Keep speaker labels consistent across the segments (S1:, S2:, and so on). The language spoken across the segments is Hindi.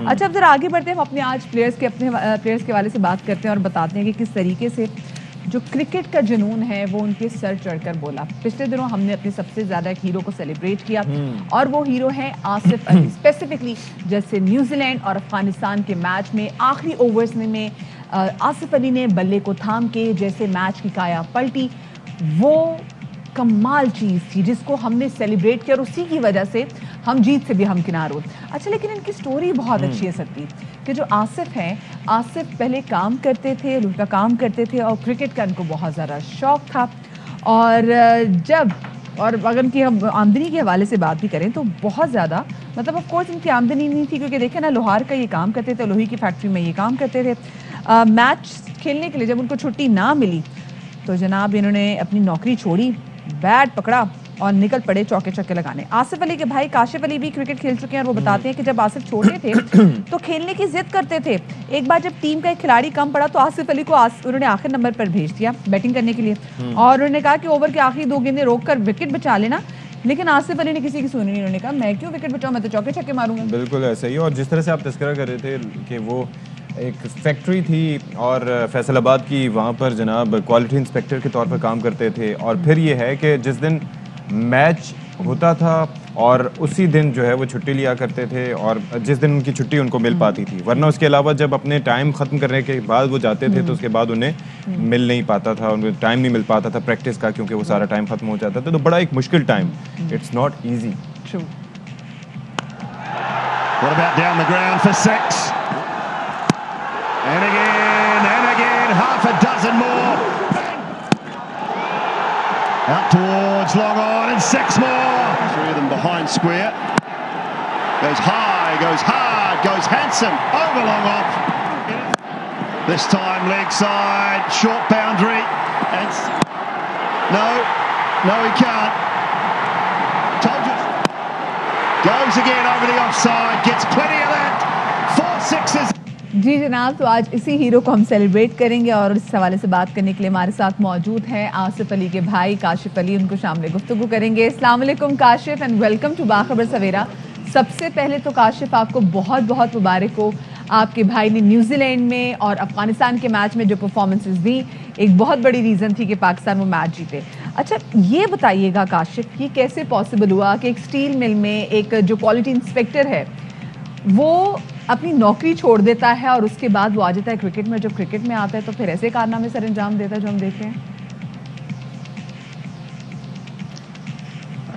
S1: अच्छा, अब जरा आगे बढ़ते हैं, हम अपने आज प्लेयर्स के हवाले से बात करते हैं और बताते हैं कि किस तरीके से जो क्रिकेट का जुनून है वो उनके सर चढ़कर बोला। पिछले दिनों हमने अपने सबसे ज्यादा एक हीरो को सेलिब्रेट किया और वो हीरो है आसिफ अली। स्पेसिफिकली जैसे न्यूजीलैंड और अफगानिस्तान के मैच में आखिरी ओवर्स में आसिफ अली ने बल्ले को थाम के जैसे मैच की काया पलटी, वो कमाल चीज़ थी जिसको हमने सेलिब्रेट किया और उसी की वजह से हम जीत से भी हमकिनार हो। अच्छा, लेकिन इनकी स्टोरी बहुत अच्छी है सत्ती, कि जो आसिफ हैं, आसिफ पहले काम करते थे, लुका काम करते थे और क्रिकेट का इनको बहुत ज़्यादा शौक था। और अगर इनकी हम आमदनी के हवाले से बात भी करें तो बहुत ज़्यादा, मतलब ऑफ कोर्स इनकी आमदनी नहीं थी, क्योंकि देखें ना, लोहार का ये काम करते थे, लोही की फैक्ट्री में ये काम करते थे। मैच खेलने के लिए जब उनको छुट्टी ना मिली तो जनाब इन्होंने अपनी नौकरी छोड़ी, बैट पकड़ा और निकल पड़े चौके छक्के लगाने। आसिफ अली के भाई काशिफ अली भी क्रिकेट खेल चुके हैं और वो बताते हैं कि जब आसिफ छोटे थे तो खेलने की जिद करते थे। एक बार जब टीम का एक खिलाड़ी कम पड़ा तो आसिफ अली को उन्होंने आखिर नंबर पर भेज दिया बैटिंग करने के लिए, और उन्होंने कहा कि ओवर के आखिरी 2 गेंदें रोककर विकेट बचा लेना। लेकिन आसिफ अली ने किसी की सुनी नहीं, उन्होंने कहा मैं क्यों विकेट बचाऊं, मैं तो चौके छक्के मारूंगा।
S2: बिल्कुल ऐसा ही। और जिस तरह से आप तस्करा कर रहे थे कि वो एक फैक्ट्री थी और फैसलाबाद की, वहाँ पर जनाब क्वालिटी इंस्पेक्टर के तौर पर काम करते थे, और फिर ये है कि जिस दिन मैच होता था और उसी दिन जो है वो छुट्टी लिया करते थे, और जिस दिन उनकी छुट्टी उनको मिल पाती थी, वरना उसके अलावा जब अपने टाइम ख़त्म करने के बाद वो जाते थे तो उसके बाद उन्हें मिल नहीं पाता था, उनको टाइम नहीं मिल पाता था प्रैक्टिस का, क्योंकि वो सारा टाइम ख़त्म हो जाता था। तो बड़ा एक मुश्किल time, it's not easy.
S3: What about down the ground for 6? And again, half a dozen more. Out towards long on, and 6 more. 3 of them behind square. Goes high, goes hard, goes handsome, over long off. This time leg side, short boundary. And no, he can't. Told you. Goes again over the offside, gets plenty of that. 4 sixes.
S1: जी जनाब, तो आज इसी हीरो को हम सेलिब्रेट करेंगे और इस हवाले से बात करने के लिए हमारे साथ मौजूद हैं आसिफ अली के भाई काशिफ अली। उनको शामिल गुफ्तगू करेंगे। अस्सलाम वालेकुम काशिफ एंड वेलकम टू बाखबर सवेरा। सबसे पहले तो काशिफ आपको बहुत बहुत मुबारक हो, आपके भाई ने न्यूजीलैंड में और अफगानिस्तान के मैच में जो परफॉर्मेंसेस दी, एक बहुत बड़ी रीज़न थी कि पाकिस्तान वो मैच जीते। अच्छा, ये बताइएगा काशिफ, ये कैसे पॉसिबल हुआ कि एक स्टील मिल में एक जो क्वालिटी इंस्पेक्टर है वो अपनी नौकरी छोड़ देता है और उसके बाद वो आ जाता है क्रिकेट में। जब क्रिकेट में आता है तो फिर ऐसे कारनामे सर अंजाम देता है जो हम देखते हैं।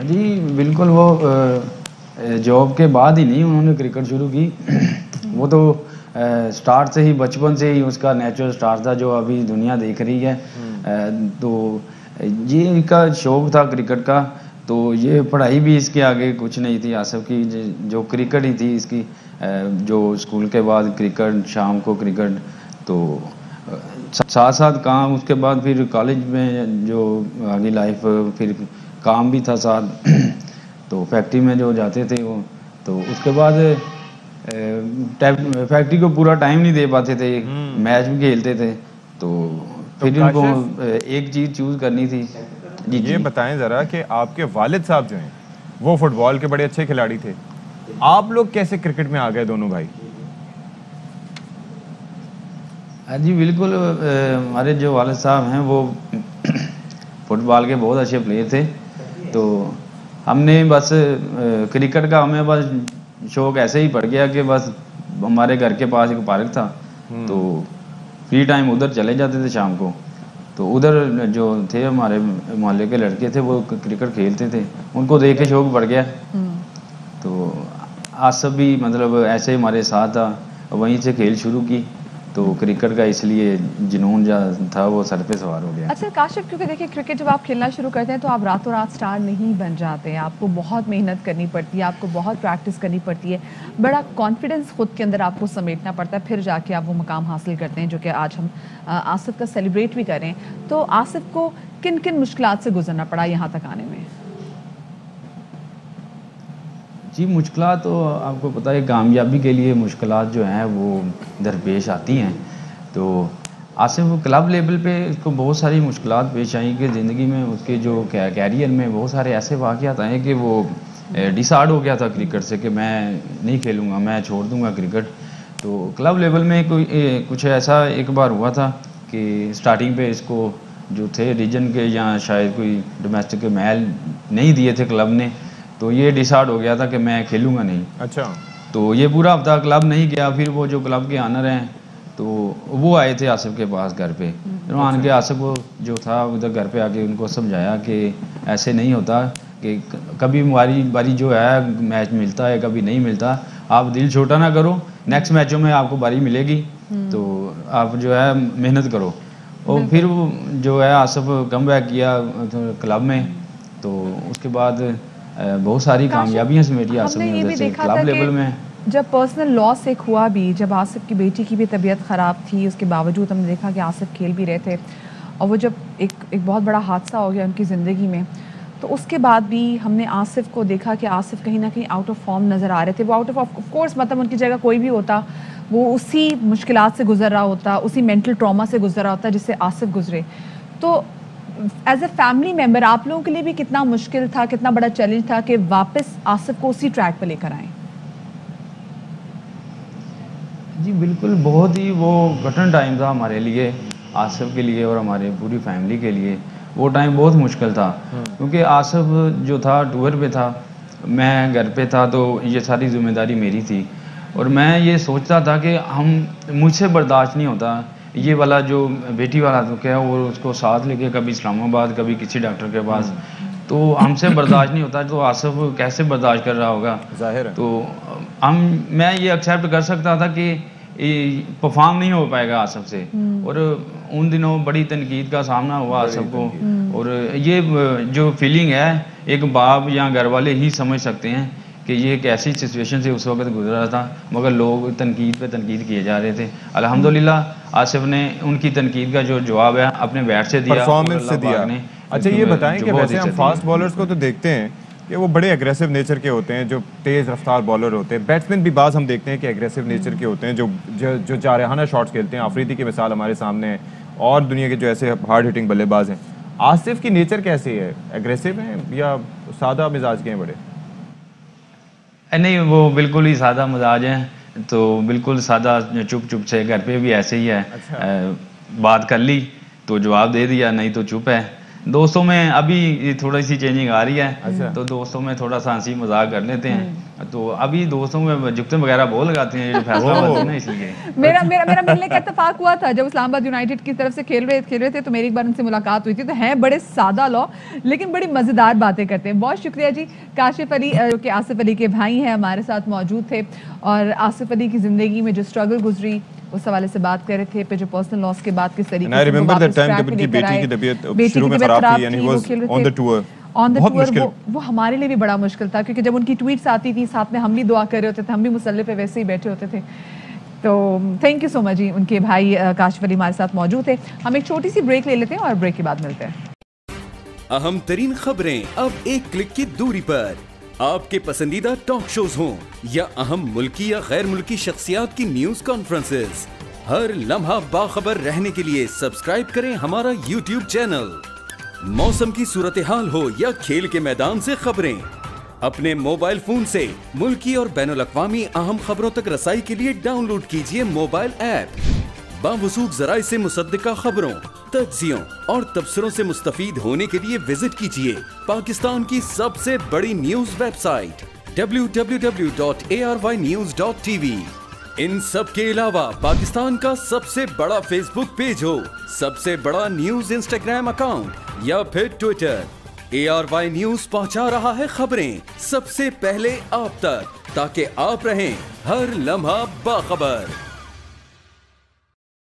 S4: जी बिल्कुल, वो जॉब के बाद ही नहीं उन्होंने क्रिकेट शुरू की। वो तो स्टार्ट से ही, बचपन से ही उसका नेचुरल स्टार्ट था जो अभी दुनिया देख रही है। तो ये इनका शौक था क्रिकेट का, तो ये पढ़ाई भी इसके आगे कुछ नहीं थी आसिफ की, जो क्रिकेट ही थी इसकी। जो स्कूल के बाद क्रिकेट, शाम को क्रिकेट, तो साथ साथ काम, उसके बाद फिर कॉलेज में जो आगे लाइफ, फिर काम भी था साथ। तो फैक्ट्री में जो जाते थे वो, तो उसके बाद फैक्ट्री को पूरा टाइम नहीं दे पाते थे, मैच भी खेलते थे। तो फिर इनको एक चीज़ चूज़ करनी थी।
S2: ये बताएं ज़रा कि आपके वालिद साहब जो हैं वो फुटबॉल के बड़े अच्छे खिलाड़ी थे, आप लोग कैसे क्रिकेट में आ गए दोनों भाई?
S4: जी बिल्कुल, हमारे जो वालिद साहब हैं वो फुटबॉल के बहुत अच्छे प्लेयर थे। तो हमने बस क्रिकेट का, हमें बस शौक ऐसे ही पड़ गया कि बस हमारे घर के पास एक पार्क था, तो फ्री टाइम उधर चले जाते थे शाम को। तो उधर जो थे हमारे मोहल्ले के लड़के थे वो क्रिकेट खेलते थे, उनको देख के शौक बढ़ गया। तो आसिफ भी मतलब ऐसे हमारे साथ था, वहीं से खेल शुरू की, तो क्रिकेट का इसलिए जुनून जो था वो सर पे सवार हो गया।
S1: अच्छा काशिफ, क्योंकि देखिए क्रिकेट जब आप खेलना शुरू करते हैं तो आप रातों रात स्टार नहीं बन जाते हैं, आपको बहुत मेहनत करनी पड़ती है, आपको बहुत प्रैक्टिस करनी पड़ती है, बड़ा कॉन्फिडेंस खुद के अंदर आपको समेटना पड़ता है, फिर जाके आप वो मुकाम हासिल करते हैं जो कि आज हम आसिफ का सेलिब्रेट भी करें। तो आसिफ को किन किन मुश्किलात से गुजरना पड़ा यहाँ तक आने में?
S4: जी मुश्किलात तो आपको पता है, कामयाबी के लिए मुश्किलात जो हैं वो दरपेश आती हैं। तो आसिफ क्लब लेवल पे इसको बहुत सारी मुश्किलात पेश आई कि ज़िंदगी में उसके जो कैरियर में बहुत सारे ऐसे वाक़यात आए कि वो डिसाइड हो गया था क्रिकेट से कि मैं नहीं खेलूँगा, मैं छोड़ दूँगा क्रिकेट। तो क्लब लेवल में कुछ ऐसा एक बार हुआ था कि स्टार्टिंग पे इसको जो थे रीजन के या शायद कोई डोमेस्टिक के महल नहीं दिए थे क्लब ने, तो ये डिसाइड हो गया था कि मैं खेलूँगा नहीं।
S2: अच्छा।
S4: तो ये पूरा हफ्ता क्लब नहीं गया। फिर वो जो क्लब के ऑनर हैं तो वो आए थे आसिफ के पास घर पे। फिर आन के आसिफ को जो था उधर घर पे आके उनको समझाया कि ऐसे नहीं होता, कि कभी बारी जो है मैच मिलता है, कभी नहीं मिलता। आप दिल छोटा ना करो, नेक्स्ट मैचों में आपको बारी मिलेगी, तो आप जो है मेहनत करो। और फिर वो जो है आसिफ कम बैक किया क्लब में, तो उसके बाद बहुत सारी कामयाबियाँ समेटी आसिफ ने उधर से क्लब लेवल में।
S1: जब पर्सनल लॉस एक हुआ भी, जब आसिफ की बेटी की भी तबीयत ख़राब थी, उसके बावजूद हमने देखा कि आसिफ खेल भी रहे थे, और वो जब एक बहुत बड़ा हादसा हो गया उनकी ज़िंदगी में, तो उसके बाद भी हमने आसिफ को देखा कि आसिफ कहीं ना कहीं आउट ऑफ फॉर्म नज़र आ रहे थे। वो आउट ऑफ कोर्स मतलब उनकी जगह कोई भी होता वो उसी मुश्किलात से गुजर रहा होता, उसी मेंटल ट्रॉमा से गुजर रहा होता जिससे आसिफ गुजरे। तो एज ए फैमिली मेम्बर आप लोगों के लिए भी कितना मुश्किल था, कितना बड़ा चैलेंज था कि वापस आसिफ को उसी ट्रैक पर लेकर आएँ?
S4: जी बिल्कुल, बहुत ही वो कठिन टाइम था हमारे लिए, आसिफ के लिए और हमारे पूरी फैमिली के लिए। वो टाइम बहुत मुश्किल था क्योंकि आसिफ जो था टूर पे था, मैं घर पे था, तो ये सारी जिम्मेदारी मेरी थी। और मैं ये सोचता था कि मुझसे बर्दाश्त नहीं होता ये वाला जो बेटी वाला तो क्या वो उसको साथ लेके कभी इस्लामाबाद कभी किसी डॉक्टर के पास, तो हमसे बर्दाश्त नहीं होता, तो आसिफ कैसे बर्दाश्त कर रहा होगा,
S2: जाहिर है।
S4: तो मैं ये एक्सेप्ट कर सकता था कि परफॉर्म नहीं हो पाएगा आसिफ से। और उन दिनों बड़ी तनकीद का सामना हुआ आसिफ को। और ये जो फीलिंग है एक बाप या घर वाले ही समझ सकते हैं कि ये एक ऐसी सिचुएशन से उस वक्त गुजरा था, मगर लोग तनकीद पे तनकीद किए जा रहे थे। अल्हम्दुलिल्लाह आसिफ ने उनकी तनकीद का जो जवाब है अपने बैट से दिया,
S2: परफॉर्मेंस से दिया। अच्छा ये बताएं कि वैसे हम फास्ट बॉलर्स को तो देखते हैं कि वो बड़े एग्रेसिव नेचर के होते हैं, जो तेज़ रफ्तार बॉलर होते हैं। बैट्समैन भी बाज हम देखते हैं कि एग्रेसिव नेचर के होते हैं, जो जारहाना शॉट्स खेलते हैं। अफरीदी की मिसाल हमारे सामने है, और दुनिया के जो ऐसे हार्ड हिटिंग बल्लेबाज हैं। आसिफ की नेचर कैसी है, एग्रेसिव है या सादा मिजाज के हैं बड़े?
S4: नहीं, वो बिल्कुल ही सादा मिजाज हैं, तो बिल्कुल सादा चुप चुप से। घर पे भी ऐसे ही है। अच्छा। बात कर ली तो जवाब दे दिया, नहीं तो चुप है। दोस्तों में अभी थोड़ी सी चेंजिंग आ रही है। अच्छा। तो दोस्तों में थोड़ा सा हंसी मजाक कर लेते हैं, तो अभी दोस्तों में जुगते वगैरह बहुत लगाते हैं, जो फैसला होता है ना, इसलिए।
S1: मेरा मिलने का इत्तेफाक हुआ था जब इस्लामाबाद यूनाइटेड की तरफ से खेल रहे थे, तो मेरी एक बार उनसे मुलाकात हुई थी। तो हैं बड़े सादा लॉ, लेकिन बड़ी मजेदार बातें करते हैं। बहुत शुक्रिया जी। काशिफ अली जो कि आसिफ अली के भाई हैं, हमारे साथ मौजूद थे, और आसिफ अली की जिंदगी में जो स्ट्रगल गुजरी उस हवाले से बात कर रहे थे, पे जो पर्सनल लॉस के बाद किस तरीके से
S2: रिमेंबर दैट टाइम जब उनकी बेटी की तबीयत शुरू में खराब थी and he was on the tour. वो हमारे लिए भी बड़ा मुश्किल था, क्योंकि जब उनकी ट्वीट्स आती थी साथ में हम भी दुआ कर रहे होते थे, हम भी मुसल्ले पे वैसे ही बैठे होते थे। तो थैंक यू सो मच जी। उनके भाई काशिफ अली हमारे साथ मौजूद थे। हम एक छोटी सी ब्रेक ले लेते हैं और ब्रेक के बाद मिलते हैं।
S5: अहम तरीन खबरें अब एक क्लिक की दूरी पर। आपके पसंदीदा टॉक शोज हों या अहम मुल्की या गैर मुल्की शख्सियात की न्यूज कॉन्फ्रेंसेस, हर लम्हा बाखबर रहने के लिए सब्सक्राइब करें हमारा YouTube चैनल। मौसम की सूरत हाल हो या खेल के मैदान से खबरें, अपने मोबाइल फोन से मुल्की और बैनुल अक़वामी अहम खबरों तक रसाई के लिए डाउनलोड कीजिए मोबाइल ऐप। बावसूख ज़राए से मुसद्दिका खबरों, तज्ज़ियों और तबसरों से मुस्तफीद होने के लिए विजिट कीजिए पाकिस्तान की सबसे बड़ी न्यूज वेबसाइट www.arYnews.tv। इन सब के अलावा पाकिस्तान का सबसे बड़ा फेसबुक पेज हो, सबसे बड़ा न्यूज इंस्टाग्राम अकाउंट या फिर ट्विटर, ARY न्यूज पहुंचा रहा है खबरें सबसे पहले आप तक, ताकि आप रहें हर लम्हा बाखबर।